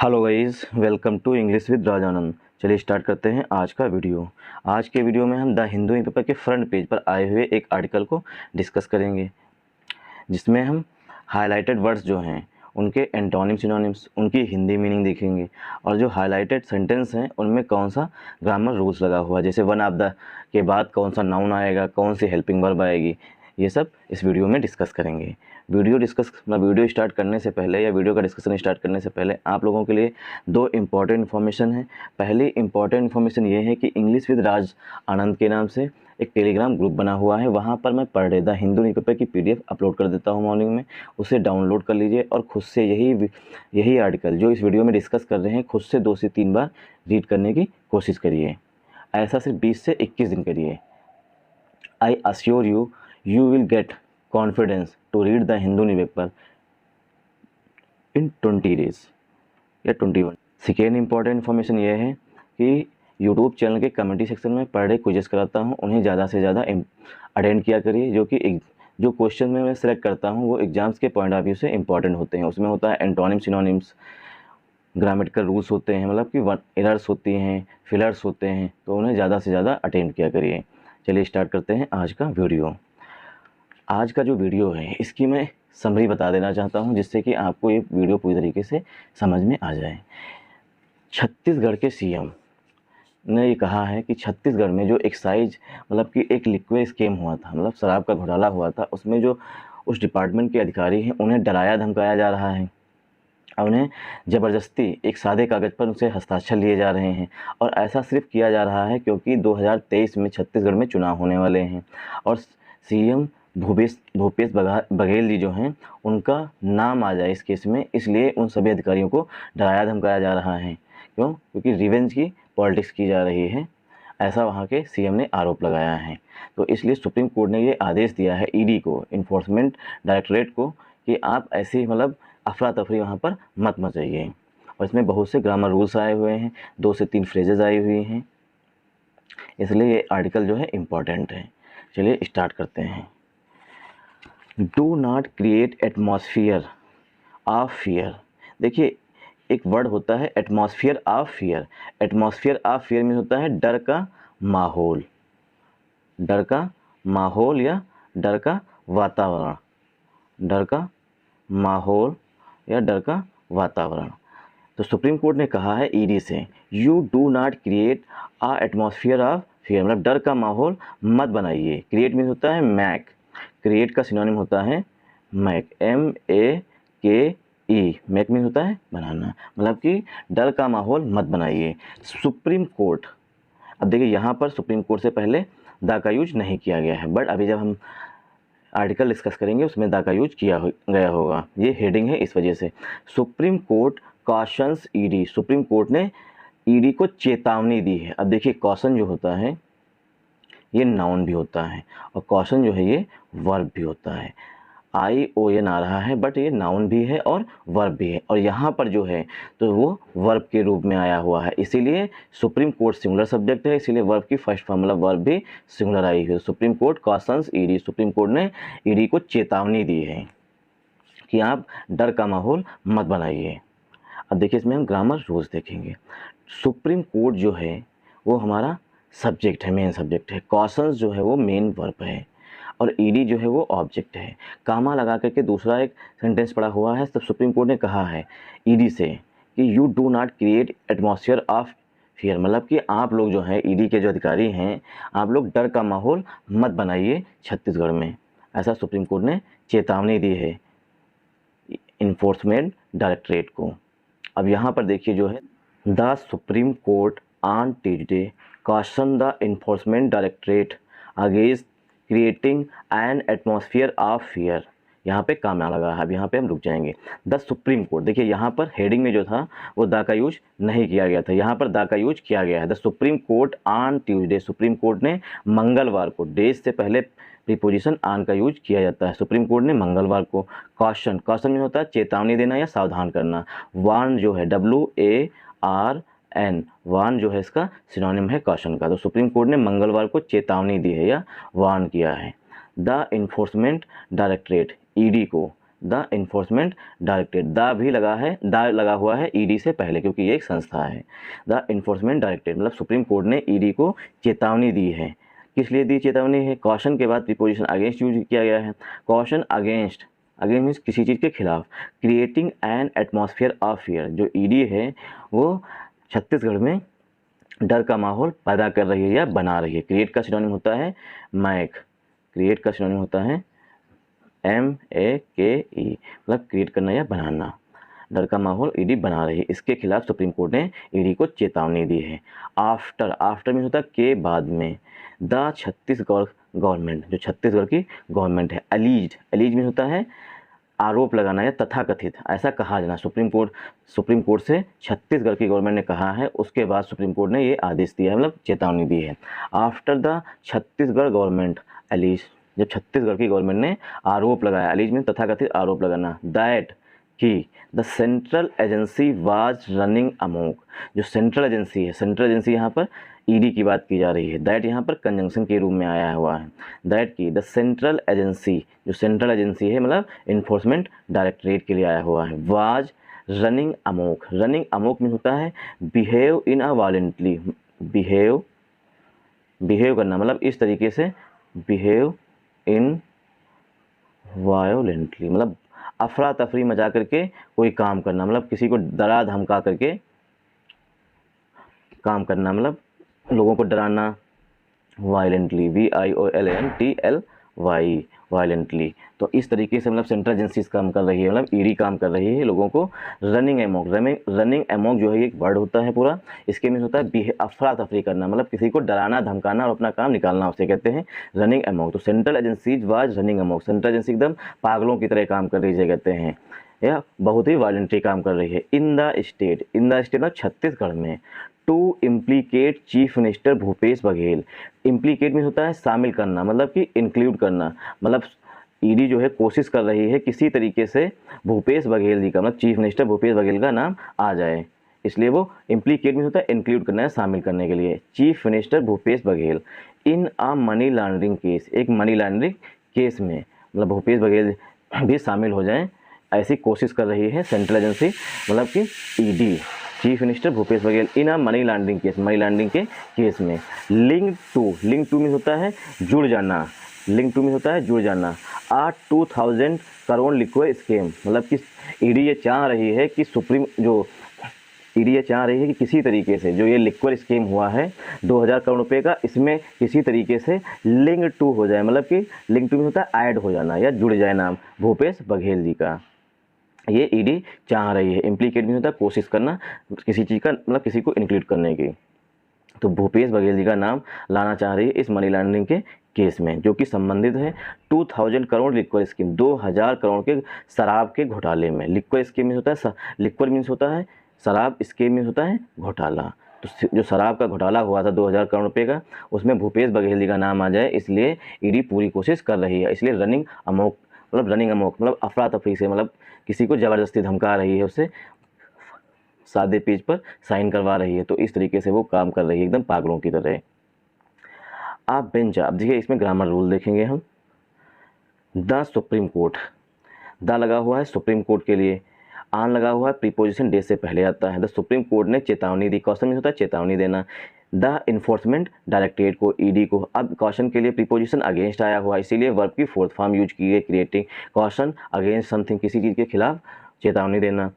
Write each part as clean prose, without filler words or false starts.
Hello guys, welcome to English with Rajanand. चलिए start करते हैं आज का वीडियो। आज के वीडियो में हम द हिंदू न्यूज़पेपर के फ्रंट पेज पर आए हुए एक आर्टिकल को डिस्कस करेंगे, जिसमें हम हाइलाइटेड वर्ड्स जो हैं उनके एंटोनिम सिनोनिम्स, उनकी हिंदी मीनिंग देखेंगे और जो हाइलाइटेड सेंटेंस हैं उनमें कौन सा ग्रामर रूल्स लगा हुआ है, जैसे वन ऑफ द के बाद कौन सा नाउन आएगा, कौन सी हेल्पिंग वर्ब आएगी, ये सब इस वीडियो में डिस्कस करेंगे। वीडियो स्टार्ट करने से पहले या वीडियो का डिस्कशन स्टार्ट करने से पहले आप लोगों के लिए दो इम्पॉर्टेंट इन्फॉर्मेशन है। पहली इम्पॉर्टेंट इन्फॉर्मेशन ये है कि इंग्लिश विद राज आनंद के नाम से एक टेलीग्राम ग्रुप बना हुआ है। वहाँ पर मैं per day the Hindu newspaper की PDF अपलोड कर देता हूँ मॉर्निंग में। उसे डाउनलोड कर लीजिए और खुद से यही आर्टिकल जो इस वीडियो में डिस्कस कर रहे हैं खुद से 2 से 3 बार रीड करने की कोशिश करिए। ऐसा सिर्फ 20 से 21 दिन करिए। I assure you will get confidence to read the Hindu newspaper in 20 days या 21। सेकेंड इम्पॉर्टेंट इन्फॉर्मेशन ये है कि यूट्यूब चैनल के कमेंटी सेक्शन में पर डे क्विज़ कराता हूँ, उन्हें ज़्यादा से ज़्यादा अटेंड किया करिए। जो क्वेश्चन में मैं सेलेक्ट करता हूँ वो एग्जाम्स के पॉइंट ऑफ व्यू से इंपॉर्टेंट होते हैं। उसमें होता है एंटोनिम सिनोनिम्स, ग्रामेटिकल रूल्स होते हैं, मतलब कि एरर्स होती हैं, फिलर्स होते हैं, तो उन्हें ज़्यादा से ज़्यादा अटेंड किया करिए। चलिए स्टार्ट करते हैं आज का वीडियो। आज का जो वीडियो है इसकी मैं समरी बता देना चाहता हूं, जिससे कि आपको ये वीडियो पूरी तरीके से समझ में आ जाए। छत्तीसगढ़ के CM ने ये कहा है कि छत्तीसगढ़ में जो एक्साइज मतलब कि एक लिक्विड स्कैम हुआ था, मतलब शराब का घोटाला हुआ था, उसमें जो उस डिपार्टमेंट के अधिकारी हैं उन्हें डराया धमकाया जा रहा है और उन्हें ज़बरदस्ती एक सादे कागज़ पर उनसे हस्ताक्षर लिए जा रहे हैं। और ऐसा सिर्फ किया जा रहा है क्योंकि 2023 में छत्तीसगढ़ में चुनाव होने वाले हैं और CM भूपेश बघेल जी जो हैं उनका नाम आ जाए इस केस में, इसलिए उन सभी अधिकारियों को डराया धमकाया जा रहा है। क्यों? क्योंकि रिवेंज की पॉलिटिक्स की जा रही है, ऐसा वहाँ के CM ने आरोप लगाया है। तो इसलिए सुप्रीम कोर्ट ने ये आदेश दिया है ED को, इन्फोर्समेंट डायरेक्टरेट को, कि आप ऐसी मतलब अफरा तफरी वहाँ पर मत मचाइए। और इसमें बहुत से ग्रामर रूल्स आए हुए हैं, 2 से 3 फ्रेजेज आई हुई हैं, इसलिए ये आर्टिकल जो है इम्पॉर्टेंट है। चलिए स्टार्ट करते हैं। Do not create atmosphere of fear. देखिए, एक वर्ड होता है atmosphere of fear. Atmosphere of fear में होता है डर का माहौल, डर का माहौल या डर का वातावरण, डर का माहौल या डर का वातावरण। तो सुप्रीम कोर्ट ने कहा है ED से, you do not create a atmosphere of fear, मतलब डर का माहौल मत बनाइए। क्रिएट मीन्स होता है मैक, क्रिएट का सिनोनिम होता है मैक, MEAKE, मैक मीन्स होता है बनाना, मतलब कि डर का माहौल मत बनाइए। सुप्रीम कोर्ट, अब देखिए यहाँ पर सुप्रीम कोर्ट से पहले द का यूज नहीं किया गया है, बट अभी जब हम आर्टिकल डिस्कस करेंगे उसमें द का यूज किया गया होगा। ये हेडिंग है इस वजह से। Supreme court cautions ED, supreme court ने ED को चेतावनी दी है। अब देखिए, कॉशन जो होता है ये नाउन भी होता है और कॉशन जो है ये वर्ब भी होता है। ION आ रहा है, बट ये नाउन भी है और वर्ब भी है, और यहाँ पर जो है तो वो वर्ब के रूप में आया हुआ है, इसीलिए सुप्रीम कोर्ट सिंगुलर सब्जेक्ट है, इसीलिए वर्ब की फर्स्ट फॉर्म मतलब वर्ब भी सिंगुलर आई हुई है। Supreme court cautions ED, supreme court ने ED को चेतावनी दी है कि आप डर का माहौल मत बनाइए। अब देखिए, इसमें हम ग्रामर रूल्स देखेंगे। सुप्रीम कोर्ट जो है वो हमारा सब्जेक्ट है, मेन सब्जेक्ट है। कॉशंस जो है वो मेन वर्ब है और ED जो है वो ऑब्जेक्ट है। कामा लगा करके दूसरा एक सेंटेंस पड़ा हुआ है। तब सुप्रीम कोर्ट ने कहा है ED से कि you do not create atmosphere of fear, मतलब कि आप लोग जो है ED के जो अधिकारी हैं, आप लोग डर का माहौल मत बनाइए छत्तीसगढ़ में, ऐसा सुप्रीम कोर्ट ने चेतावनी दी है इन्फोर्समेंट डायरेक्टरेट को। अब यहाँ पर देखिए जो है, the supreme court on Tuesday caution the enforcement directorate against creating an atmosphere of fear। यहाँ पे काम ना लगा है, अब यहाँ पे हम रुक जाएंगे। द सुप्रीम कोर्ट, देखिए यहाँ पर हेडिंग में जो था वो द का यूज नहीं किया गया था, यहाँ पर द का यूज किया गया है। The supreme court on Tuesday, supreme court ने मंगलवार को, डेज से पहले प्रीपोजिशन ऑन का यूज किया जाता है। सुप्रीम कोर्ट ने मंगलवार को कॉशन, कॉशन में होता है चेतावनी देना या सावधान करना। वार्न जो है WARN, वार्न जो है इसका सिनोनिम है कॉशन का। तो सुप्रीम कोर्ट ने मंगलवार को चेतावनी दी है या वार्न किया है। द इन्फोर्समेंट डायरेक्टरेट ED को द इन्फोर्समेंट डायरेक्टरेट, द भी लगा है, द लगा हुआ है ईडी से पहले क्योंकि ये एक संस्था है। द इन्फोर्समेंट डायरेक्टरेट मतलब सुप्रीम कोर्ट ने ईडी को चेतावनी दी है। किस लिए दी चेतावनी है? कॉशन के बाद प्रीपोजिशन अगेंस्ट यूज किया गया है। कॉशन अगेंस्ट, अगेंस्ट मीन्स किसी चीज़ के खिलाफ। Creating an atmosphere of fear, जो ईडी है वो छत्तीसगढ़ में डर का माहौल पैदा कर रही है या बना रही है। क्रिएट का सिनोनिम होता है मैक, क्रिएट का सिनोनिम होता है MAKE, मतलब क्रिएट करना या बनाना। डर का माहौल ईडी बना रही है, इसके खिलाफ सुप्रीम कोर्ट ने ईडी को चेतावनी दी है। आफ्टर, आफ्टर में होता है के बाद में। द छत्तीसगढ़ गवर्नमेंट, जो छत्तीसगढ़ की गवर्नमेंट है। अलीज्ड, अलीज में होता है आरोप लगाना या तथाकथित, ऐसा कहा जाना। सुप्रीम कोर्ट से छत्तीसगढ़ की गवर्नमेंट ने कहा है, उसके बाद सुप्रीम कोर्ट ने ये आदेश दिया है, मतलब चेतावनी दी है। After the Chhattisgarh government allies, जब छत्तीसगढ़ की गवर्नमेंट ने आरोप लगाया, अलीज में तथाकथित आरोप लगाना, दैट कि the central agency was running Amok, जो सेंट्रल एजेंसी है, सेंट्रल एजेंसी यहाँ पर ईडी की बात की जा रही है। दैट यहाँ पर कंजंक्शन के रूप में आया हुआ है। दैट की द सेंट्रल एजेंसी, जो सेंट्रल एजेंसी है मतलब इन्फोर्समेंट डायरेक्टरेट के लिए आया हुआ है। Was running Amok, running Amok में होता है behave in a violently, behave करना, मतलब इस तरीके से बिहेव इन वायोलेंटली, मतलब अफरा तफरी मचा करके कोई काम करना, मतलब किसी को डरा धमका करके काम करना, मतलब लोगों को डराना। Violently, VIOLENTLY, violently. तो इस तरीके से मतलब सेंट्रल एजेंसीज काम कर रही है, मतलब ईडी काम कर रही है लोगों को रनिंग एमोक, रनिंग एमोक जो है एक वर्ड होता है पूरा, इसके में होता है अफरा तफरी करना, मतलब किसी को डराना धमकाना और अपना काम निकालना, उसे कहते हैं रनिंग एमोक। तो central agencies was running amok, central agency एकदम पागलों की तरह काम कर रही है, कहते हैं, या बहुत ही वायलेंटली काम कर रही है। इन द स्टेट मतलब छत्तीसगढ़ में। To implicate chief minister Bhupesh Baghel, implicate में होता है शामिल करना, मतलब कि इंक्लूड करना, मतलब ईडी जो है कोशिश कर रही है किसी तरीके से भूपेश बघेल जी का, मतलब चीफ मिनिस्टर भूपेश बघेल का नाम आ जाए, इसलिए वो इम्प्लीकेट में होता है इंक्लूड करना है, शामिल करने के लिए। Chief minister Bhupesh Baghel in a money laundering case, एक मनी लॉन्ड्रिंग केस में, मतलब भूपेश बघेल भी शामिल हो जाएं, ऐसी कोशिश कर रही है सेंट्रल एजेंसी, मतलब कि ED. Chief minister Bhupesh Baghel in a money laundering case, money laundering के केस में। लिंक टू में होता है जुड़ जाना, लिंक टू में होता है जुड़ जाना। 2000 करोड़ लिक्विड स्कीम, मतलब कि ईडी ये चाह रही है कि ईडी ये चाह रही है कि किसी तरीके से जो ये लिक्विड स्कीम हुआ है 2000 करोड़ रुपए का, इसमें किसी तरीके से लिंक टू हो जाए, मतलब कि लिंक टू में होता है ऐड हो जाना या जुड़ जाए नाम भूपेश बघेल जी का, ये ईडी चाह रही है। इम्प्लीकेट भी होता है कोशिश करना किसी चीज़ का, मतलब किसी को इंक्लूड करने की। तो भूपेश बघेल जी का नाम लाना चाह रही है इस मनी लॉन्ड्रिंग के केस में, जो कि संबंधित है 2000 करोड़ लिक्विड स्कीम, 2000 करोड़ के शराब के घोटाले में। लिक्विड स्कीम में होता है, लिक्विड मीन्स होता है शराब, स्कीम में होता है घोटाला। तो जो शराब का घोटाला हुआ था 2000 करोड़ रुपये का, उसमें भूपेश बघेल जी का नाम आ जाए, इसलिए ईडी पूरी कोशिश कर रही है। इसलिए रनिंग अमोक मतलब अफरा तफरी से, मतलब किसी को ज़बरदस्ती धमका रही है, उससे सादे पेज पर साइन करवा रही है। तो इस तरीके से वो काम कर रही है एकदम पागलों की तरह। आप बेंच, अब देखिए इसमें ग्रामर रूल देखेंगे हम। द सुप्रीम कोर्ट, द लगा हुआ है सुप्रीम कोर्ट के लिए, आन लगा हुआ है प्रीपोजिशन डे से पहले आता है। द सुप्रीम कोर्ट ने चेतावनी दी, क्वेश्चन में होता है चेतावनी देना। द इन्फोर्समेंट डायरेक्टरेट को, ईडी को, अब क्वेश्चन के लिए प्रीपोजिशन अगेंस्ट आया हुआ, इसीलिए वर्ब की फोर्थ फॉर्म यूज की गई, क्रिएटिंग। क्वेश्चन अगेंस्ट समथिंग, किसी चीज़ के खिलाफ चेतावनी देना।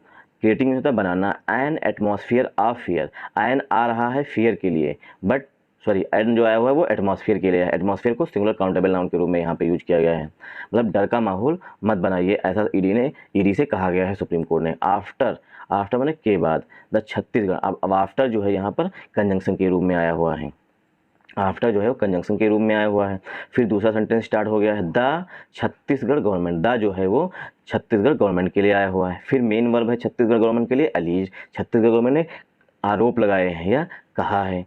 क्रिएटिंग में होता है बनाना। An atmosphere of fear, an आ रहा है फियर के लिए, बट सॉरी एन जो आया हुआ है वो एटमॉस्फेयर के लिए है। एटमॉस्फेयर को सिंगुलर काउंटेबल नाउन के रूप में यहाँ पे यूज किया गया है, मतलब डर का माहौल मत बनाइए, ऐसा ईडी से कहा गया है सुप्रीम कोर्ट ने। आफ्टर माने के बाद। द छत्तीसगढ़, अब आफ्टर जो है यहाँ पर कंजंक्शन के रूप में आया हुआ है, आफ्टर जो है वो कंजंक्शन के रूप में आया हुआ है। फिर दूसरा सेंटेंस स्टार्ट हो गया है, द छत्तीसगढ़ गवर्नमेंट, द जो है वो छत्तीसगढ़ गवर्नमेंट के लिए आया हुआ है। फिर मेन वर्ब है छत्तीसगढ़ गवर्नमेंट के लिए अलीज, छत्तीसगढ़ गवर्नमेंट ने आरोप लगाए हैं या कहा है।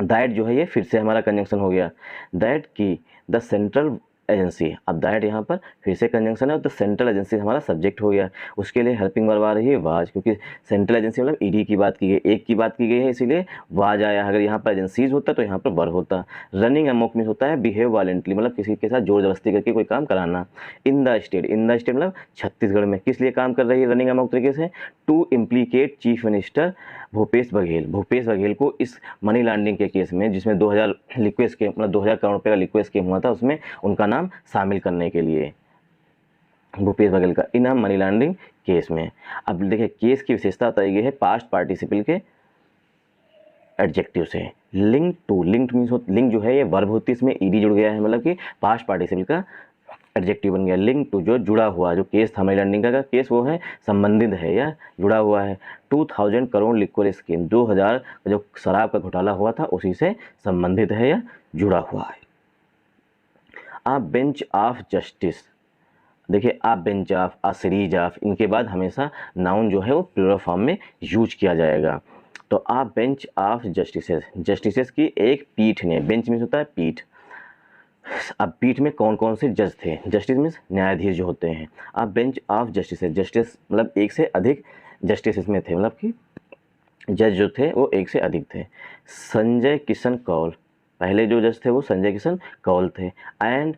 दैट जो है ये फिर से हमारा कंजंक्शन हो गया, दैट की द सेंट्रल एजेंसी। अब दैट यहाँ पर फिर से कंजंक्शन है तो सेंट्रल एजेंसी हमारा सब्जेक्ट हो गया। उसके लिए हेल्पिंग वर्ब आ रही है वाज, क्योंकि सेंट्रल एजेंसी मतलब ईडी की बात की गई, एक की बात की गई है, इसीलिए वाज आया। अगर यहाँ पर एजेंसीज होता तो यहाँ पर वर्ब होता। रनिंग अमोक में होता है बिहेव वायलेंटली, मतलब किसी के साथ जोर जबरदस्ती करके कोई काम कराना। इन द स्टेट मतलब छत्तीसगढ़ में किस लिए काम कर रही है रनिंग अमोक तरीके से, to implicate chief minister Bhupesh Baghel को इस मनी लॉन्ड्रिंग के केस में, जिसमें 2000 लिक्विड स्कीम मतलब 2000 करोड़ रुपये का लिक्विड स्कीम हुआ था, उसमें उनका नाम शामिल करने के लिए भूपेश बघेल का इनाम मनी लॉन्ड्रिंग केस में। अब देखिए केस की विशेषता बताई गई है पास्ट पार्टिसिपल के एडजेक्टिव से। लिंक टू मीन्स लिंक जो है ये वर्ब होती है, इसमें ईडी जुड़ गया है, मतलब कि पास्ट पार्टिसिपल का एडजेक्टिव बन गया। लिंक टू जो जुड़ा हुआ, जो केस था मनी लॉन्ड्रिंग का केस वो है संबंधित है या जुड़ा हुआ है। 2000 करोड़ लिक्विड स्कीम 2000 जो शराब का घोटाला हुआ था उसी से संबंधित है या जुड़ा हुआ है। आ बेंच ऑफ जस्टिस, देखिए आ बेंच ऑफ, आ सीरीज ऑफ, इनके बाद हमेशा नाउन जो है वो प्लूरल फॉर्म में यूज किया जाएगा। तो आ बेंच ऑफ जस्टिसेस की एक पीठ ने, बेंच मीन्स होता है पीठ। अब पीठ में कौन कौन से जज थे, जस्टिस मीन्स न्यायाधीश जो होते हैं। अब बेंच ऑफ जस्टिस मतलब एक से अधिक जस्टिस इसमें थे, मतलब कि जज जो थे वो एक से अधिक थे। संजय किशन कौल, पहले जो जज थे वो संजय किशन कौल थे। एंड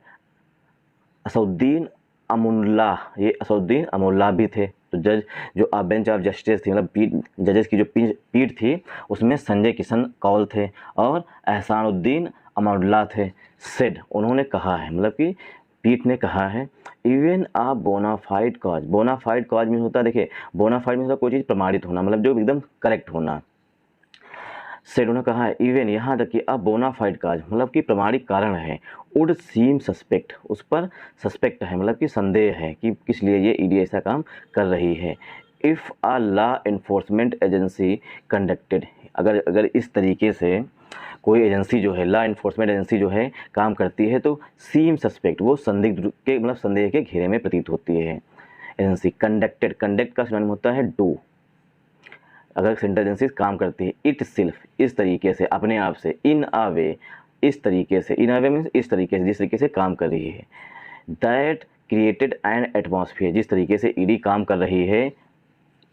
असउद्दीन अमुल्लाह, ये असउद्दीन अमुल्लाह भी थे। तो जज जो बेंच ऑफ जस्टिस थी, मतलब पीठ, जजेस की जो पीठ थी उसमें संजय किशन कौल थे और एहसानुद्दीन अमानुल्लाह थे। सेड, उन्होंने कहा है, मतलब कि पीठ ने कहा है, इवन आ बोनाफाइड कॉज में होता है, देखिए बोनाफाइड में होता कोई चीज़ प्रमाणित होना, मतलब जो एकदम करेक्ट होना। सेड उन्होंने कहा है इवन यहाँ तक कि अ बोनाफाइड काज मतलब कि प्रमाणिक कारण है, वुड सीम सस्पेक्ट, उस पर सस्पेक्ट है मतलब कि संदेह है कि किस लिए ये ईडी ऐसा काम कर रही है। If a law enforcement agency conducted, अगर इस तरीके से कोई एजेंसी जो है, लॉ एनफोर्समेंट एजेंसी जो है काम करती है, तो सीम सस्पेक्ट वो संदिग्ध के मतलब संदेह के घेरे में प्रतीत होती है एजेंसी। कंडक्टेड, कंडक्ट का सिनोनिम होता है डू, अगर सेंट्रल एजेंसी काम करती है। इट सिल्फ, इस तरीके से, अपने आप से। इन अ वे, इस तरीके से। इन अ वे मीन्स इस तरीके से, जिस तरीके से काम कर रही है। दैट क्रिएटेड एन एटमॉस्फेयर, जिस तरीके से ईडी काम कर रही है,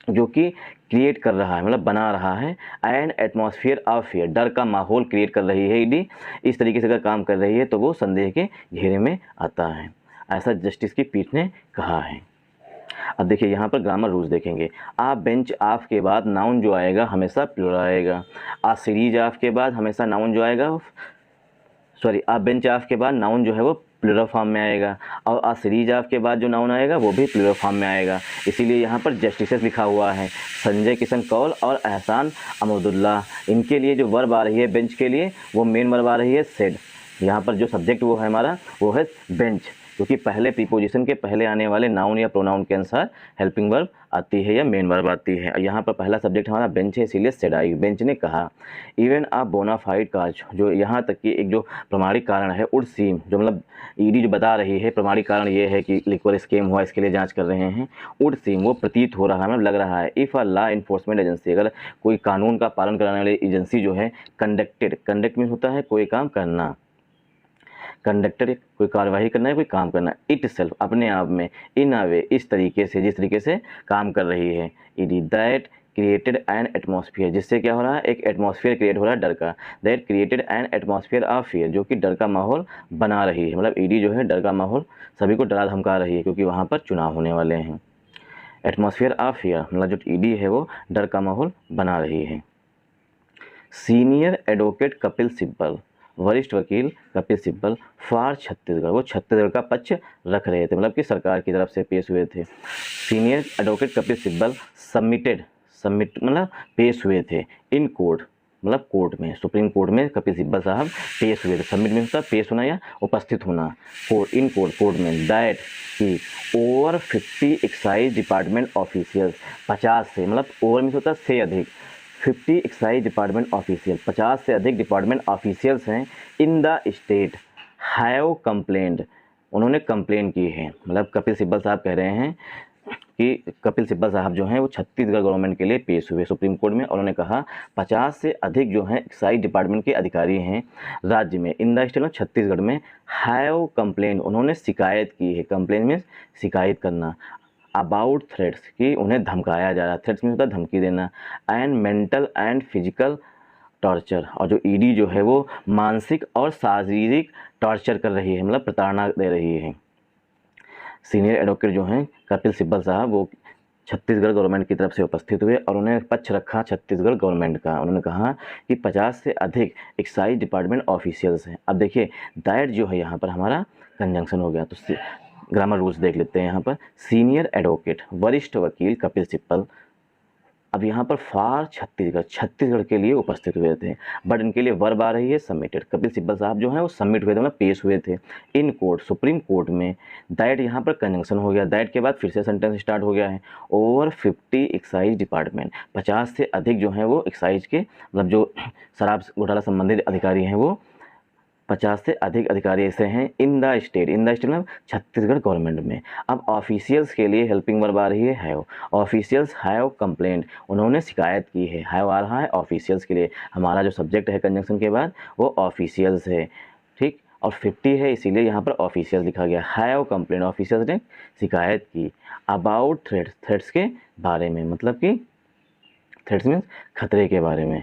जो कि क्रिएट कर रहा है मतलब बना रहा है, एन एटमॉस्फेयर ऑफ फियर, डर का माहौल क्रिएट कर रही है ईडी, इस तरीके से अगर काम कर रही है तो वो संदेह के घेरे में आता है, ऐसा जस्टिस की पीठ ने कहा है। अब देखिए यहाँ पर ग्रामर रूल्स देखेंगे। आ बेंच ऑफ के बाद नाउन जो आएगा हमेशा प्लूरल आएगा। आ सीरीज ऑफ के बाद हमेशा नाउन जो आएगा आ बेंच ऑफ के बाद नाउन जो है वो प्लूरल फॉर्म में आएगा, और आ सीरीज ऑफ के बाद जो नाउन आएगा वो भी प्लूरल फॉर्म में आएगा। इसीलिए यहाँ पर जस्टिसेस लिखा हुआ है, संजय किशन कौल और एहसान अमरुदुल्लाह। इनके लिए जो वर्ब आ रही है बेंच के लिए वो मेन वर्ब आ रही है सेड। यहाँ पर जो सब्जेक्ट वो है हमारा वो है बेंच, क्योंकि पहले प्रीपोजिशन के पहले आने वाले नाउन या प्रोनाउन के अनुसार हेल्पिंग वर्ब आती है या मेन वर्ब आती है। यहाँ पर पहला सब्जेक्ट हमारा बेंच है, इसीलिए सेड आई। बेंच ने कहा इवन आ बोनाफाइड काज, जो यहाँ तक कि एक जो प्रमाणिक कारण है, उड सीम, जो मतलब ईडी जो बता रही है प्रमाणिक कारण ये है कि लिक्विड स्कीम हुआ, इसके लिए जांच कर रहे हैं। उड सीम वो प्रतीत हो रहा है, मतलब लग रहा है। If a law enforcement agency, अगर कोई कानून का पालन कराने वाली एजेंसी जो है कंडक्टेड, कंडक्ट में होता है कोई काम करना, कंडक्टर कोई कार्यवाही करना है, कोई काम करना। इट सेल्फ अपने आप में, इन अ वे इस तरीके से, जिस तरीके से काम कर रही है ED. That created an atmosphere, जिससे क्या हो रहा है, एक एटमॉस्फेयर क्रिएट हो रहा है डर का। That created an atmosphere of fear, जो कि डर का माहौल बना रही है, मतलब ईडी जो है डर का माहौल सभी को डरा धमका रही है, क्योंकि वहाँ पर चुनाव होने वाले हैं। एटमॉस्फेयर ऑफ फियर मतलब जो ईडी है वो डर का माहौल बना रही है। सीनियर एडवोकेट कपिल सिब्बल, वरिष्ठ वकील कपिल सिब्बल फॉर छत्तीसगढ़, वो छत्तीसगढ़ का पक्ष रख रहे थे, मतलब कि सरकार की तरफ से पेश हुए थे। Senior advocate Kapil Sibal submit मतलब पेश हुए थे इन कोर्ट, मतलब कोर्ट में, सुप्रीम कोर्ट में कपिल सिब्बल साहब पेश हुए थे। सबमिट में होता है पेश होना या उपस्थित होना। इन कोर्ट में दैट की ओवर 50 एक्साइज डिपार्टमेंट ऑफिशियल्स, 50 से, मतलब ओवर में होता है से अधिक, 50 एक्साइज डिपार्टमेंट ऑफिशियल, 50 से अधिक डिपार्टमेंट ऑफिशियल्स हैं in the state have complained, उन्होंने कंप्लेन की है। मतलब कपिल सिब्बल साहब कह रहे हैं कि कपिल सिब्बल साहब जो हैं वो छत्तीसगढ़ गवर्नमेंट के लिए पेश हुए सुप्रीम कोर्ट में। और उन्होंने कहा 50 से अधिक जो हैं एक्साइज डिपार्टमेंट के अधिकारी हैं राज्य में, इन द स्टेट में, छत्तीसगढ़ में, हैव कंप्लेन, उन्होंने शिकायत की है। कंप्लेन में शिकायत करना, अबाउट थ्रेट्स, कि उन्हें धमकाया जा रहा है। थ्रेट्स में होता है धमकी देना, and mental and physical torture, और जो ईडी जो है वो मानसिक और शारीरिक टॉर्चर कर रही है, मतलब प्रताड़ना दे रही है। सीनियर एडवोकेट जो हैं कपिल सिब्बल साहब वो छत्तीसगढ़ गवर्नमेंट की तरफ से उपस्थित हुए और उन्हें पक्ष रखा छत्तीसगढ़ गवर्नमेंट का। उन्होंने कहा कि 50 से अधिक एक्साइज डिपार्टमेंट ऑफिशियल्स हैं। अब देखिए दैट जो है यहाँ पर हमारा कंजंक्शन हो गया, तो ग्रामर रूल्स देख लेते हैं यहाँ पर। सीनियर एडवोकेट, वरिष्ठ वकील कपिल सिब्बल अब यहाँ पर फॉर छत्तीसगढ़ के लिए उपस्थित हुए थे, बट इनके लिए वर्ब आ रही है सबमिटेड। कपिल सिब्बल साहब जो हैं वो सबमिट हुए थे, मतलब पेश हुए थे इन कोर्ट, सुप्रीम कोर्ट में। दैट यहाँ पर कंजंक्शन हो गया, दैट के बाद फिर से सेंटेंस स्टार्ट हो गया है। ओवर 50 एक्साइज डिपार्टमेंट, 50 से अधिक जो हैं वो एक्साइज के, मतलब जो शराब घोटाला संबंधित अधिकारी हैं वो 50 से अधिक अधिकारी ऐसे हैं इन द स्टेट मतलब छत्तीसगढ़ गवर्नमेंट में। अब ऑफिशियल्स के लिए हेल्पिंग वर्ब आ रही है हैव। ऑफिशियल्स हैव कंप्लेंट, उन्होंने शिकायत की है। हैव आ रहा है ऑफिशियल्स के लिए, हमारा जो सब्जेक्ट है कंजंक्शन के बाद वो ऑफिशियल्स है, ठीक। और 50 है इसीलिए यहाँ पर ऑफिशियल्स लिखा गया। हैव कंप्लेंट, ऑफिशियल्स ने शिकायत की। अबाउट थ्रेट्स, थ्रेट्स के बारे में, मतलब कि थ्रेट्स मीन्स खतरे के बारे में,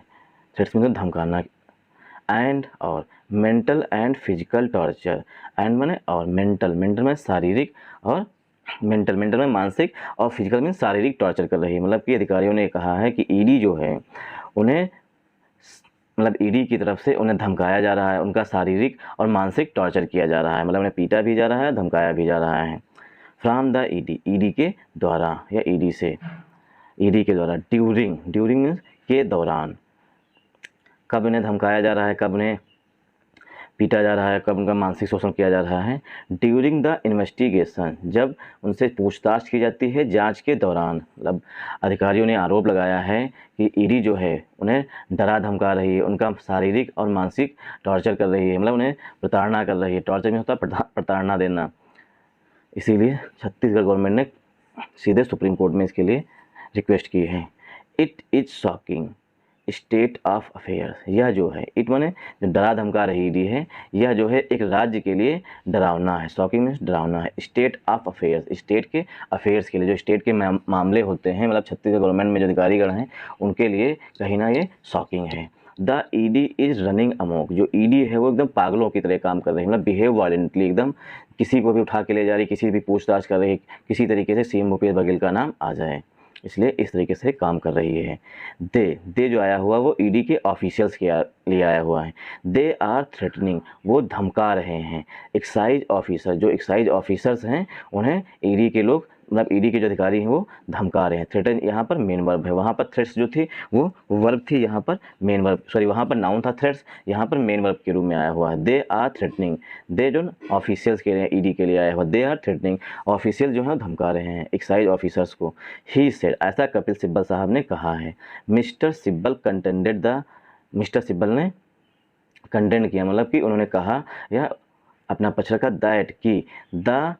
थ्रेट्स मीन्स धमकाना। एंड और mental and physical torture, and माने और मेंटल में शारीरिक, और मेंटल में मानसिक, और फिजिकल में शारीरिक टॉर्चर कर रही है। मतलब कि अधिकारियों ने कहा है कि ईडी जो है उन्हें, मतलब ईडी की तरफ से उन्हें धमकाया जा रहा है, उनका शारीरिक और मानसिक टॉर्चर किया जा रहा है, मतलब उन्हें पीटा भी जा रहा है, धमकाया भी जा रहा है। फ्रॉम द ईडी के द्वारा या ईडी से, ईडी के द्वारा। ड्यूरिंग मीन्स के दौरान, कब उन्हें धमकाया जा रहा है, कब उन्हें पीटा जा रहा है, कब उनका मानसिक शोषण किया जा रहा है। ड्यूरिंग द इन्वेस्टिगेशन, जब उनसे पूछताछ की जाती है जांच के दौरान। मतलब अधिकारियों ने आरोप लगाया है कि ईडी जो है उन्हें डरा धमका रही है, उनका शारीरिक और मानसिक टॉर्चर कर रही है, मतलब उन्हें प्रताड़ना कर रही है। टॉर्चर में होता है प्रताड़ना देना। इसीलिए छत्तीसगढ़ गवर्नमेंट ने सीधे सुप्रीम कोर्ट में इसके लिए रिक्वेस्ट की है। It is shocking state of affairs, यह जो है, इट माने जो डरा धमका रही डी है, यह जो है एक राज्य के लिए डरावना है। शॉकिंग मीन्स डरावना है। स्टेट ऑफ अफेयर्स, स्टेट के अफेयर्स के लिए, जो स्टेट के मामले होते हैं, मतलब छत्तीसगढ़ गवर्नमेंट में जो अधिकारीगण हैं उनके लिए कहीं ना ये शॉकिंग है। The ED is running Amok, जो ईडी है वो एकदम पागलों की तरह काम कर रही है, मतलब बिहेव वायलेंटली, एकदम किसी को भी उठा के ले जा रही, किसी भी पूछताछ कर रही, किसी तरीके से सीएम भूपेश बघेल का नाम आ जाए, इसलिए इस तरीके से काम कर रही है। दे जो आया हुआ वो ईडी के ऑफिशियल्स के लिए आया हुआ है। दे आर थ्रेटनिंग, वो धमका रहे हैं। एक्साइज ऑफिसर, जो एक्साइज ऑफिसर्स हैं उन्हें ईडी के लोग, मतलब ईडी के जो अधिकारी हैं वो धमका रहे हैं। थ्रेटन यहाँ पर मेन वर्ब है, वहाँ पर थ्रेट्स जो थी वो वर्ब थी, यहाँ पर मेन वर्ब, सॉरी वहाँ पर नाउन था थ्रेट्स, यहाँ पर मेन वर्ब के रूप में आया हुआ है। दे आर थ्रेटनिंग, दे जो ऑफिशियल्स के लिए ईडी के लिए आया हुआ, दे आर थ्रेटनिंग, ऑफिशियल जो है धमका रहे हैं एक्साइज ऑफिसर्स को। ही सेड, ऐसा कपिल सिब्बल साहब ने कहा है। Mister Sibal contended the, mister Sibal ने कंटेंड किया, मतलब कि उन्होंने कहा या अपना पक्ष रखा, दैट कि the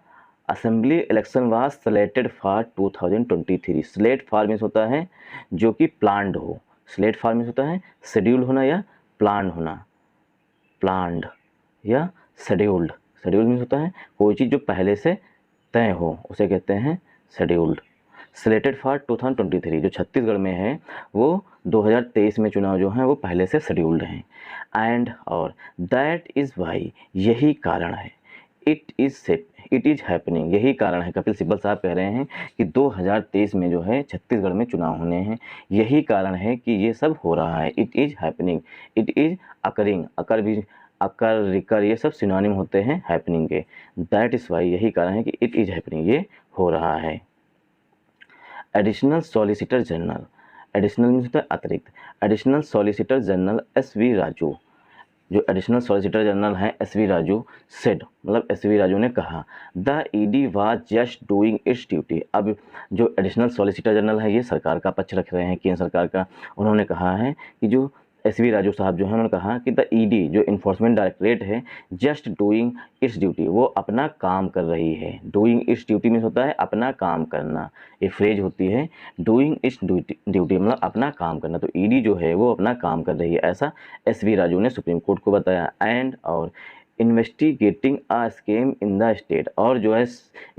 assembly election was slitted for 2023। Slate for means होता है जो कि प्लान्ड हो, स्लेट फॉर मीन्स होता है शेड्यूल होना या प्लान होना, प्लान्ड या शेड्यूल्ड। शेड्यूल मीन्स होता है कोई चीज़ जो पहले से तय हो, उसे कहते हैं शेड्यूल्ड। स्लेटेड फॉर 2023, जो छत्तीसगढ़ में है वो 2023 में चुनाव जो हैं वो पहले से शेड्यूल्ड हैं। एंड और दैट इज़ वाई, यही कारण है। इट इज़ हैपनिंग, यही कारण है। कपिल सिब्बल साहब कह रहे हैं कि 2023 में जो है छत्तीसगढ़ में चुनाव होने हैं, यही कारण है कि ये सब हो रहा है। It is happening, it is occurring, occur भी, अकर रिकर ये सब सिनोनिम होते हैं हैपनिंग के। दैट इज़ वाई, यही कारण है कि इट इज़ हैपनिंग, ये हो रहा है। Additional solicitor general, additional means होता है अतिरिक्त। Additional solicitor general SV. Raju, जो एडिशनल सॉलिसिटर जनरल हैं एस.वी. राजू सेड, मतलब एस.वी. राजू ने कहा, the ED was just doing it's duty. अब जो एडिशनल सॉलिसिटर जनरल है ये सरकार का पक्ष रख रहे हैं, केंद्र सरकार का। उन्होंने कहा है कि जो एसवी राजू साहब जो हैं उन्होंने कहा कि द ईडी जो इन्फोर्समेंट डायरेक्टरेट है जस्ट डूइंग इट्स ड्यूटी, वो अपना काम कर रही है। डूइंग इट्स ड्यूटी मीन्स होता है अपना काम करना, ये फ्रेज होती है डूइंग इट्स ड्यूटी मतलब अपना काम करना। तो ईडी जो है वो अपना काम कर रही है, ऐसा एसवी राजू ने सुप्रीम कोर्ट को बताया। एंड और investigating a scam in the state, और जो है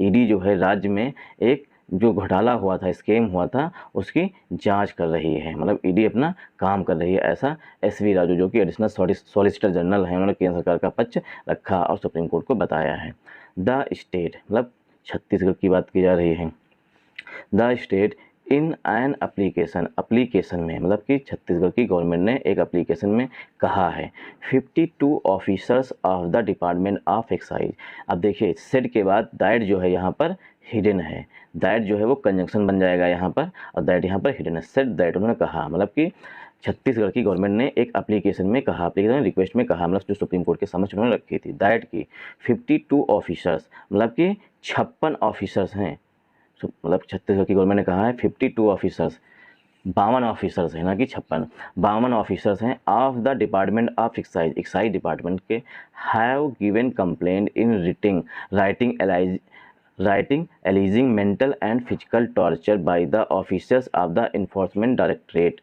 ईडी जो है राज्य में एक जो घोटाला हुआ था, स्कैम हुआ था, उसकी जांच कर रही है, मतलब ईडी अपना काम कर रही है, ऐसा एसवी राजू जो कि एडिशनल सॉलिसिटर जनरल हैं, उन्होंने केंद्र सरकार का पक्ष रखा और सुप्रीम कोर्ट को बताया है। द स्टेट मतलब छत्तीसगढ़ की बात की जा रही है। The state in an application में मतलब कि छत्तीसगढ़ की गवर्नमेंट ने एक एप्लीकेशन में कहा है 52 officers of the department of excise. अब देखिए सेड के बाद दैट जो है यहाँ पर हिडन है, दैट जो है वो कंजंक्शन बन जाएगा यहाँ पर, और दैट यहाँ पर हिडन है। सेड दैट उन्होंने कहा मतलब कि छत्तीसगढ़ की गवर्नमेंट ने एक एप्लीकेशन में कहा, एप्लीकेशन में रिक्वेस्ट में कहा, मतलब जो सुप्रीम कोर्ट के समक्ष उन्होंने रखी थी, दैट की 52 ऑफिसर्स मतलब कि 56 ऑफिसर्स हैं, मतलब छत्तीसगढ़ की गवर्नमेंट ने कहा है 52 ऑफिसर्स, 52 ऑफिसर्स हैं ना कि 56, 52 ऑफिसर्स हैं of the department of excise department के have given complaint in writing alleging mental and physical torture by the officers of the enforcement directorate.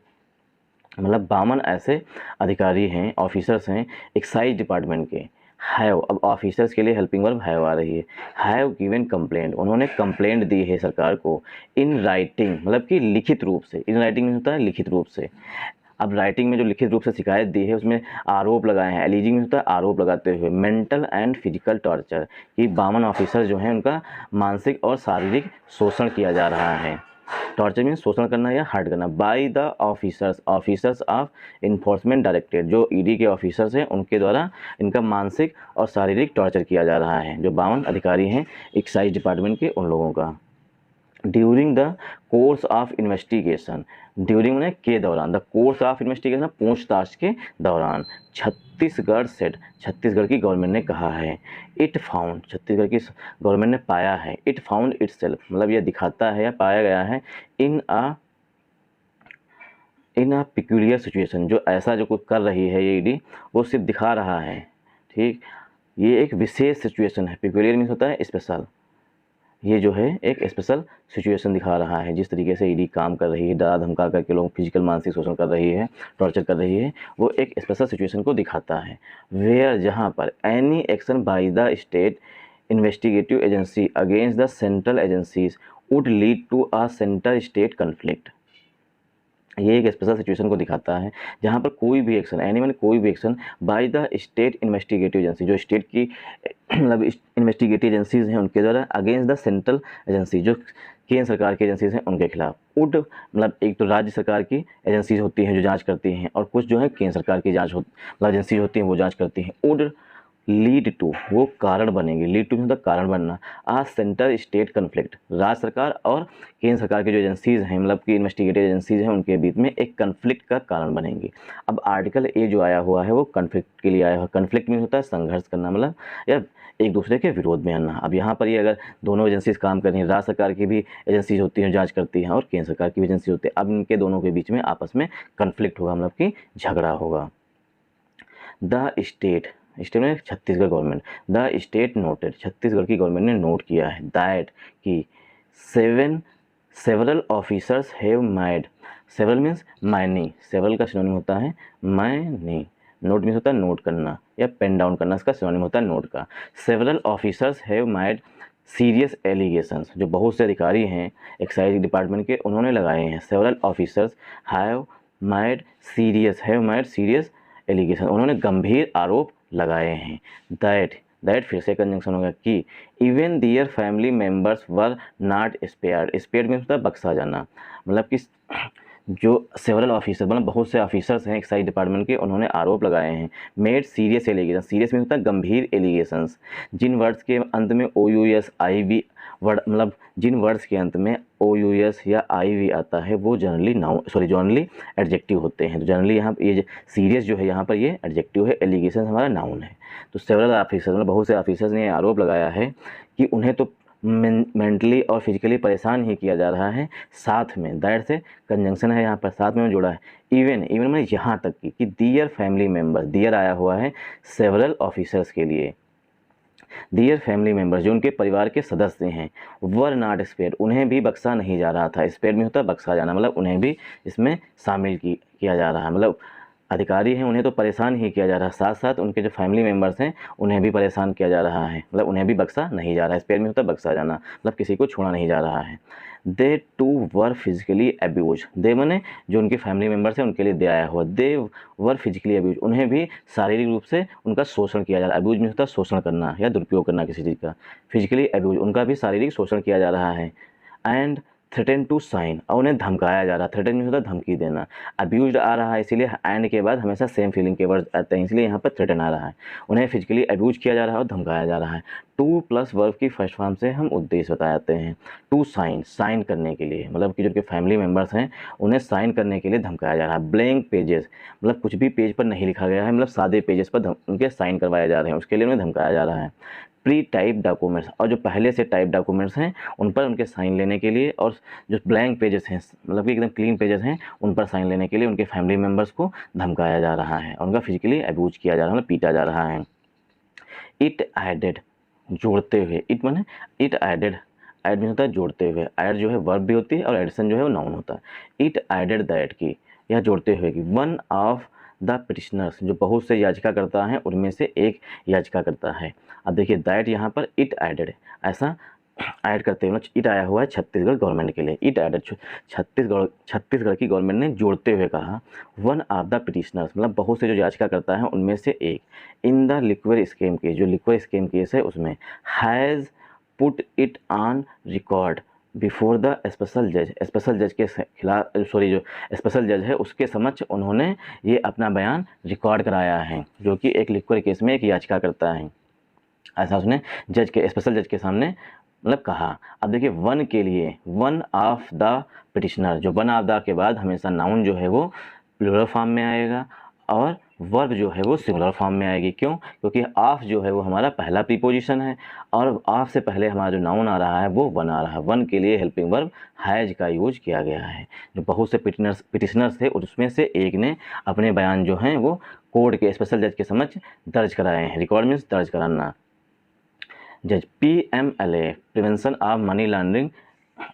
मतलब 52 ऐसे अधिकारी हैं, ऑफिसर्स हैं एक्साइज डिपार्टमेंट के। हैव, अब ऑफिसर्स के लिए हेल्पिंग वर्ब हैव आ रही है। हैव गिवन कंप्लेंट, उन्होंने कंप्लेंट दी है सरकार को इन राइटिंग मतलब कि लिखित रूप से, इन राइटिंग में होता है लिखित रूप से। अब राइटिंग में जो लिखित रूप से शिकायत दी है उसमें आरोप लगाए हैं, एलिजिंग में होता है आरोप लगाते हुए, मेंटल एंड फिजिकल टॉर्चर कि 52 ऑफिसर जो हैं उनका मानसिक और शारीरिक शोषण किया जा रहा है। टॉर्चर मीन शोषण करना या हर्ट करना। Bye the officers of enforcement directorate, जो ईडी के ऑफिसर्स हैं उनके द्वारा इनका मानसिक और शारीरिक टॉर्चर किया जा रहा है, जो 52 अधिकारी हैं एक्साइज डिपार्टमेंट के उन लोगों का। During the course of investigation, during ने के दौरान, द कोर्स ऑफ इन्वेस्टिगेशन पूछताछ के दौरान, छत्तीसगढ़ की गवर्नमेंट ने कहा है इट फाउंड, छत्तीसगढ़ की गवर्नमेंट ने पाया है, इट फाउंड इटसेल्फ मतलब यह दिखाता है या पाया गया है इन अ पिक्यूलियर सिचुएशन, जो ऐसा जो कुछ कर रही है ये ईडी वो सिर्फ दिखा रहा है, ठीक, ये एक विशेष सिचुएशन है। पिक्यूलियर मीन्स होता है स्पेशल, ये जो है एक स्पेशल सिचुएशन दिखा रहा है। जिस तरीके से ईडी काम कर रही है, डरा धमका करके लोग फिजिकल मानसिक शोषण कर रही है, टॉर्चर कर रही है, वो एक स्पेशल सिचुएशन को दिखाता है। वेयर, जहाँ पर any action by the state investigative agency against the central agencies would lead to a centre state conflict, ये एक स्पेशल सिचुएशन को दिखाता है जहाँ पर कोई भी एक्शन, एनी मैंने कोई भी action by the state investigative agency, जो स्टेट की मतलब इन्वेस्टिगेटिव एजेंसीज हैं उनके द्वारा अगेंस्ट द सेंट्रल एजेंसी, जो केंद्र सरकार की एजेंसीज हैं उनके खिलाफ। वुड मतलब एक तो राज्य सरकार की एजेंसीज होती हैं जो जांच करती हैं, और कुछ जो है केंद्र सरकार की जांच मतलब एजेंसीज होती हैं वो जांच करती हैं। वुड लीड टू, वो कारण बनेंगे, लीड टू मतलब कारण बनना, आ सेंटर स्टेट कन्फ्लिक्ट, राज्य सरकार और केंद्र सरकार की जो एजेंसीज हैं मतलब कि इन्वेस्टिगेटिव एजेंसीज हैं उनके बीच में एक कन्फ्लिक्ट का कारण बनेंगे। अब आर्टिकल ए जो आया हुआ है वो कन्फ्लिक्ट के लिए आया हुआ। कन्फ्लिक्ट में होता है संघर्ष करना, मतलब या एक दूसरे के विरोध में आना। अब यहाँ पर ये अगर दोनों एजेंसीज काम कर रही हैं, राज्य सरकार की भी एजेंसीज होती हैं जांच करती हैं और केंद्र सरकार की भी एजेंसी होती है, अब इनके दोनों के बीच में आपस में कन्फ्लिक्ट होगा, मतलब कि झगड़ा होगा। द स्टेट में Chhattisgarh government, the state noted, Chhattisgarh की गवर्नमेंट ने नोट किया है दैट कि several officers have made, several means many, several का सिनोनिम होता है मैनी, नोट मीन्स होता है नोट करना या पेन डाउन करना, इसका सिनोनिम होता है नोट का। Several officers have made serious allegations, जो बहुत से अधिकारी हैं एक्साइज डिपार्टमेंट के उन्होंने लगाए हैं। Several officers have made serious allegation, उन्होंने गंभीर आरोप लगाए हैं। दैट फिर से कंजंक्शन होगा कि even their family members were not spared में होता है बख्शा जाना, मतलब कि जो सेवरल ऑफिसर मतलब बहुत से ऑफिसर्स हैं एक्साइज डिपार्टमेंट के उन्होंने आरोप लगाए हैं। मेड सीरियस एलिगेशन, सीरियस में होता है गंभीर एलिगेशंस, जिन वर्ड्स के अंत में OUS वर्ड मतलब जिन वर्ड्स के अंत में OUS या IV आता है वो जनरली एडजेक्टिव होते हैं। तो जनरली यहाँ ये सीरियस जो है यहाँ पर ये एडजेक्टिव है, एलिगेशन हमारा नाउन है। तो सेवरल ऑफिसर्स मतलब बहुत से ऑफिसर्स ने आरोप लगाया है कि उन्हें तो मेंटली और फिजिकली परेशान ही किया जा रहा है। साथ में दैट से कंजंक्शन है यहाँ पर, साथ में जुड़ा है। इवन मैंने यहाँ तक कि डियर फैमिली मेम्बर, डियर आया हुआ है सेवरल ऑफिसर्स के लिए। डियर फैमिली मेम्बर्स जो उनके परिवार के सदस्य हैं, वर नॉट स्पेयर्ड, उन्हें भी बख्शा नहीं जा रहा था। स्पेयर्ड में होता है बख्शा जाना, मतलब उन्हें भी इसमें शामिल किया जा रहा है। मतलब अधिकारी हैं उन्हें तो परेशान ही किया जा रहा है, साथ साथ उनके जो फैमिली मेम्बर्स हैं उन्हें भी परेशान किया जा रहा है, मतलब उन्हें भी बख्शा नहीं जा रहा है। स्पेयर में होता है बख्शा जाना, मतलब किसी को छोड़ा नहीं जा रहा है। दे टू वर फिजिकली अब्यूज, दे मने जो उनके फैमिली मेम्बर्स हैं उनके लिए दे आया हुआ, दे वर फिजिकली अब्यूज, उन्हें भी शारीरिक रूप से उनका शोषण किया जा रहा है। अब्यूज में होता है शोषण करना या दुरुपयोग करना किसी चीज़ का। फिजिकली अब्यूज, उनका भी शारीरिक शोषण किया जा रहा है। एंड थ्रेटन टू साइन, और उन्हें धमकाया जा रहा है। थ्रेटन में होता है धमकी देना, अब्यूज्ड आ रहा है इसीलिए एंड के बाद हमेशा सेम फीलिंग के वर्ड आते हैं, इसलिए यहाँ पर थ्रेटन आ रहा है। उन्हें फिजिकली अब्यूज किया जा रहा है और धमकाया जा रहा है। टू प्लस वर्ब की फर्स्ट फॉर्म से हम उद्देश्य बताते हैं। टू साइन, साइन करने के लिए, मतलब कि जो उनके फैमिली मेम्बर्स हैं उन्हें साइन करने के लिए धमकाया जा रहा है। ब्लैंक पेजेस, मतलब कुछ भी पेज पर नहीं लिखा गया है, मतलब सादे पेजेस पर उनके साइन करवाए जा रहे हैं, उसके लिए उन्हें धमकाया जा रहा है। प्री टाइप डॉक्यूमेंट्स, और जो पहले से टाइप डॉक्यूमेंट्स हैं उन पर उनके साइन लेने के लिए, और जो ब्लैंक पेजेस हैं मतलब कि एकदम क्लीन पेजेस हैं उन पर साइन लेने के लिए उनके फैमिली मेम्बर्स को धमकाया जा रहा है और उनका फिजिकली अब्यूज किया जा रहा है, मतलब पीटा जा रहा है। इट एडेड, जोड़ते हुए, इट माने इट एडेड, ऐड में होता है जोड़ते हुए, ऐड जो है वर्ब भी होती है और एडिशन जो है वो नाउन होता है। इट एडेड दैट की, यह जोड़ते हुए कि वन ऑफ द पिटिशनर्स, जो बहुत से याचिकाकर्ता हैं उनमें से एक याचिकाकर्ता है। अब देखिए दैट यहाँ पर इट एडेड, ऐसा ऐड करते हुए इट आया हुआ है छत्तीसगढ़ गवर्नमेंट के लिए। इट एडेड, छत्तीसगढ़ की गवर्नमेंट ने जोड़ते हुए कहा वन ऑफ द पिटिशनर्स, मतलब बहुत से जो याचिकाकर्ता हैं उनमें से एक, in the liquid scheme case, जो लिक्विड स्कीम केस है उसमें, has put it on record before the special जज, स्पेशल जज के खिलाफ, सॉरी जो स्पेशल जज है उसके समक्ष उन्होंने ये अपना बयान रिकॉर्ड कराया है, जो कि एक लिक्विड केस में एक याचिका करता है। ऐसा उसने जज के, स्पेशल जज के सामने मतलब कहा। अब देखिए वन के लिए, वन ऑफ द पिटिशनर, जो वन ऑफ द के बाद हमेशा नाउन जो है वो प्लूरल फॉर्म में आएगा और वर्ब जो है वो सिंगुलर फॉर्म में आएगी। क्यों? क्योंकि ऑफ जो है वो हमारा पहला प्रीपोजिशन है और ऑफ से पहले हमारा जो नाउन आ रहा है वो वन आ रहा है। वन के लिए हेल्पिंग वर्ब हैज का यूज किया गया है। जो बहुत से पिटिशनर्स थे उसमें से एक ने अपने बयान जो हैं वो कोर्ट के स्पेशल जज के समक्ष दर्ज कराए हैं। रिकॉर्ड मीन्स दर्ज कराना। जज PMLA, prevention of money laundering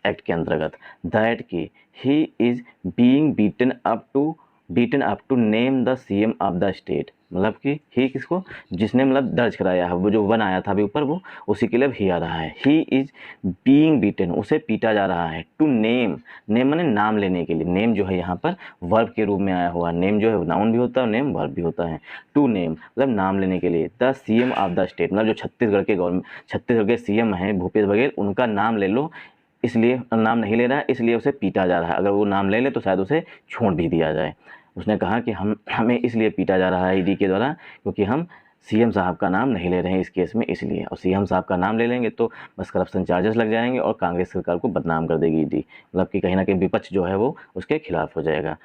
act के अंतर्गत, दैट की he is being beaten up to name the CM of the state, मतलब कि ही किसको, जिसने मतलब दर्ज कराया है, वो जो वन आया था अभी ऊपर वो उसी के लिए ही आ रहा है। ही इज़ बीइंग बीटन, उसे पीटा जा रहा है। टू नेम, नेम माने नाम लेने के लिए, नेम जो है यहाँ पर वर्ब के रूप में आया हुआ, नेम जो है नाउन भी होता है और नेम वर्ब भी होता है। टू नेम मतलब नाम लेने के लिए, the CM of the state, मतलब जो छत्तीसगढ़ के CM हैं भूपेश बघेल, उनका नाम ले लो, इसलिए नाम नहीं ले रहा है इसलिए उसे पीटा जा रहा है। अगर वो नाम ले ले तो शायद उसे छोड़ भी दिया जाए। उसने कहा कि हमें इसलिए पीटा जा रहा है ED के द्वारा क्योंकि हम CM साहब का नाम नहीं ले रहे हैं इस केस में, इसलिए। और CM साहब का नाम ले लेंगे तो बस करप्शन चार्जेस लग जाएंगे और कांग्रेस सरकार को बदनाम कर देगी ED, मतलब कि कहीं ना कहीं विपक्ष जो है वो उसके खिलाफ हो जाएगा।